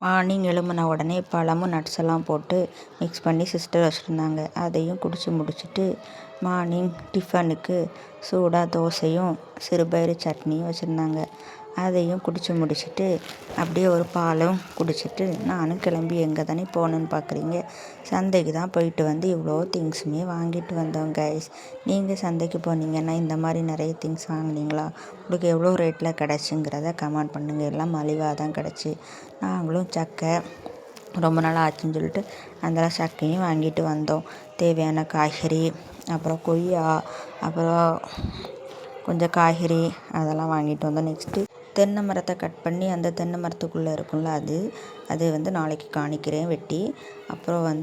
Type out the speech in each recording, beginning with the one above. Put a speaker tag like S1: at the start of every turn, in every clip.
S1: Morning எழும்பின உடனே பழமும் நட்ஸ் எல்லாம் போட்டு மிக்ஸ் பண்ணி சிஸ்டர் வச்சுருந்தாங்க. அதையும் குடித்து முடிச்சுட்டு மார்னிங் டிஃபனுக்கு சூடாக தோசையும் சிறுபயிறு சட்னியும் வச்சுருந்தாங்க. அதையும் குடித்து முடிச்சுட்டு அப்படியே ஒரு பாலும் குடிச்சிட்டு நானும் கிளம்பி எங்கே தானே போகணுன்னு பார்க்குறீங்க, சந்தைக்கு தான் போயிட்டு வந்து இவ்வளோ திங்ஸுமே வாங்கிட்டு வந்தோம் கைஸ். நீங்கள் சந்தைக்கு போனீங்கன்னா இந்த மாதிரி நிறைய திங்ஸ் வாங்கினீங்களா? உங்களுக்கு எவ்வளோ ரேட்டில் கிடச்சிங்கிறத கமெண்ட் பண்ணுங்கள். எல்லாம் மலிவாக தான் கிடச்சி. நாங்களும் சக்கை ரொம்ப நாள் ஆச்சுன்னு சொல்லிட்டு அந்த சக்கையும் வாங்கிட்டு வந்தோம். தேவையான காய்கறி, அப்புறம் கொய்யா, அப்புறம் கொஞ்சம் காய்கறி அதெல்லாம் வாங்கிட்டு வந்தோம். நெக்ஸ்ட்டு தென்னை மரத்தை கட் பண்ணி அந்த தென்னை மரத்துக்குள்ளே இருக்கும்ல அது வந்து நாளைக்கு காணிக்கிறேன் வெட்டி. அப்புறம்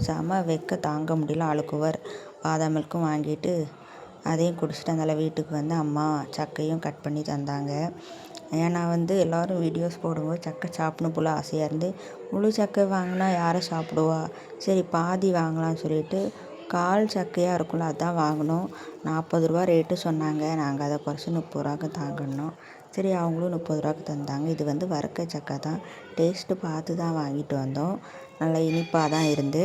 S1: செம வெக்க தாங்க முடியல, அழுக்குவர் பாதாம் மில்க்கும் வாங்கிட்டு அதையும் குடிச்சிட்டு அதனால் வீட்டுக்கு அம்மா சக்கையும் கட் பண்ணி தந்தாங்க. ஏன்னா எல்லோரும் வீடியோஸ் போடும்போது சக்கை சாப்பிடணும் போல் ஆசையாக இருந்து, முழு சக்கை வாங்கினா யாரை சாப்பிடுவா, சரி பாதி வாங்கலாம்னு சொல்லிட்டு கால் சக்கையாக இருக்கும்ல அதான் வாங்கினோம். 40 ரூபா ரேட்டு சொன்னாங்க. நாங்கள் அதை குறைச்சி 30 ரூபாய்க்கு தாங்கினோம். சரி அவங்களும் 30 ரூபாய்க்கு தந்தாங்க. இது வறுக்க சக்கை தான், டேஸ்ட்டு பார்த்து தான் வாங்கிட்டு வந்தோம். நல்லா இனிப்பாக தான் இருந்து,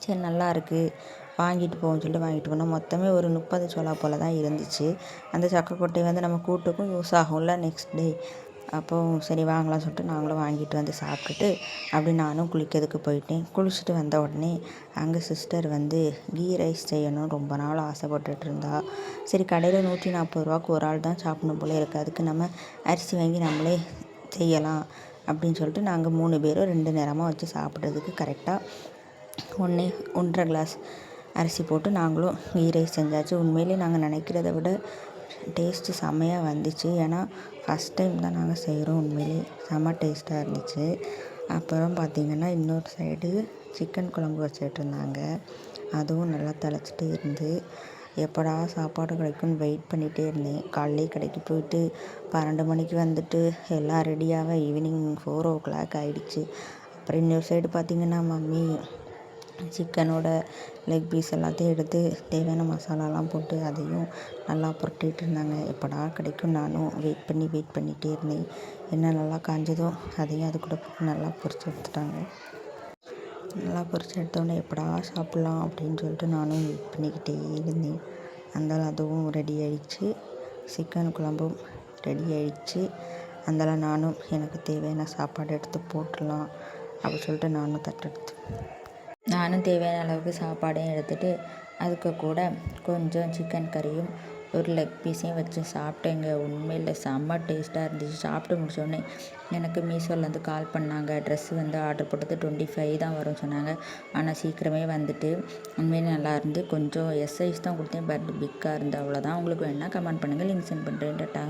S1: சரி நல்லா இருக்குது வாங்கிட்டு போவோம்னு சொல்லிட்டு வாங்கிட்டு போனோம். மொத்தமே ஒரு 30 சொலா போல் தான் இருந்துச்சு. அந்த சக்கை கொட்டை நம்ம கூட்டுக்கும் யூஸ் ஆகும்ல நெக்ஸ்ட் டே. அப்போது சரி வாங்கலாம்னு சொல்லிட்டு நாங்களும் வாங்கிட்டு சாப்பிட்டுட்டு அப்படி நானும் குளிக்கிறதுக்கு போயிட்டேன். குளிச்சுட்டு வந்த உடனே அங்கே சிஸ்டர் கீ ரைஸ் செய்யணும் ரொம்ப நாள் ஆசைப்பட்டுட்டு இருந்தா. சரி கடையில் 140 ரூபாய்க்கு ஒரு ஆள் தான் சாப்பிடணும் போல இருக்குது, அதுக்கு நம்ம அரிசி வாங்கி நம்மளே செய்யலாம் அப்படின்னு சொல்லிட்டு நாங்கள் 3 பேரும் 2 நேரமாக வச்சு சாப்பிட்றதுக்கு கரெக்டாக 1.5 கிளாஸ் அரிசி போட்டு நாங்களும் கீ ரைஸ் செஞ்சாச்சு. உண்மையிலே நாங்கள் நினைக்கிறத விட டேஸ்ட்டு செம்மையாக வந்துச்சு. ஏன்னா ஃபஸ்ட் டைம் தான் நாங்கள் செய்கிறோம். உண்மையிலே செம்ம டேஸ்ட்டாக இருந்துச்சு. அப்புறம் பார்த்திங்கன்னா இன்னொரு சைடு சிக்கன் குழம்பு வச்சுட்ருந்தாங்க. அதுவும் நல்லா திளச்சிட்டே இருந்து எப்படா சாப்பாடு கிடைக்கும்னு வெயிட் பண்ணிகிட்டே இருந்தேன். காலையிலே கடைக்கு போயிட்டு 12 மணிக்கு எல்லாம் ரெடியாக ஈவினிங் 4 o'clock ஆகிடுச்சு. அப்புறம் இன்னொரு சைடு பார்த்திங்கன்னா மம்மி சிக்கனோட லெக் பீஸ் எல்லாத்தையும் எடுத்து தேவையான மசாலாலாம் போட்டு அதையும் நல்லா புரட்டிகிட்டு இருந்தாங்க. எப்படா கிடைக்கும் நானும் வெயிட் பண்ணிகிட்டே இருந்தேன். என்ன நல்லா காஞ்சதும் அதையும் அது கூட போட்டு நல்லா பொரிச்சு எடுத்துட்டாங்க. நல்லா பொரிச்சு எடுத்தோடனே எப்படா சாப்பிட்லாம் அப்படின்னு சொல்லிட்டு நானும் வெயிட் பண்ணிக்கிட்டே இருந்தேன். அதனால் அதுவும் ரெடி ஆகிடுச்சு. சிக்கன் குழம்பும் ரெடி ஆகிடுச்சு. அதனால் நானும் எனக்கு தேவையான சாப்பாடு எடுத்து போட்டுடலாம் அப்படின்னு சொல்லிட்டு நானும் தேவையான அளவுக்கு சாப்பாடையும் எடுத்துகிட்டு அதுக்கு கூட கொஞ்சம் சிக்கன் கறியும் ஒரு லெக் பீஸையும் வச்சு சாப்பிட்டேங்க. உண்மையில் செம்ம டேஸ்ட்டாக இருந்துச்சு. சாப்பிட்டு முடிச்சோடனே எனக்கு மீஷோலேருந்து கால் பண்ணாங்க. ட்ரெஸ்ஸு ஆர்டர் போட்டது 25 தான் வரும்னு சொன்னாங்க. ஆனால் சீக்கிரமே உண்மையிலே நல்லா இருந்து. கொஞ்சம் எஸ் சைஸ் தான் கொடுத்தேன், பட் பிக்காக இருந்து. அவ்வளோதான். உங்களுக்கு வேணால் கமெண்ட் பண்ணுங்கள், லிங்க் சென்ட் பண்ணுறேன். டாட்டா.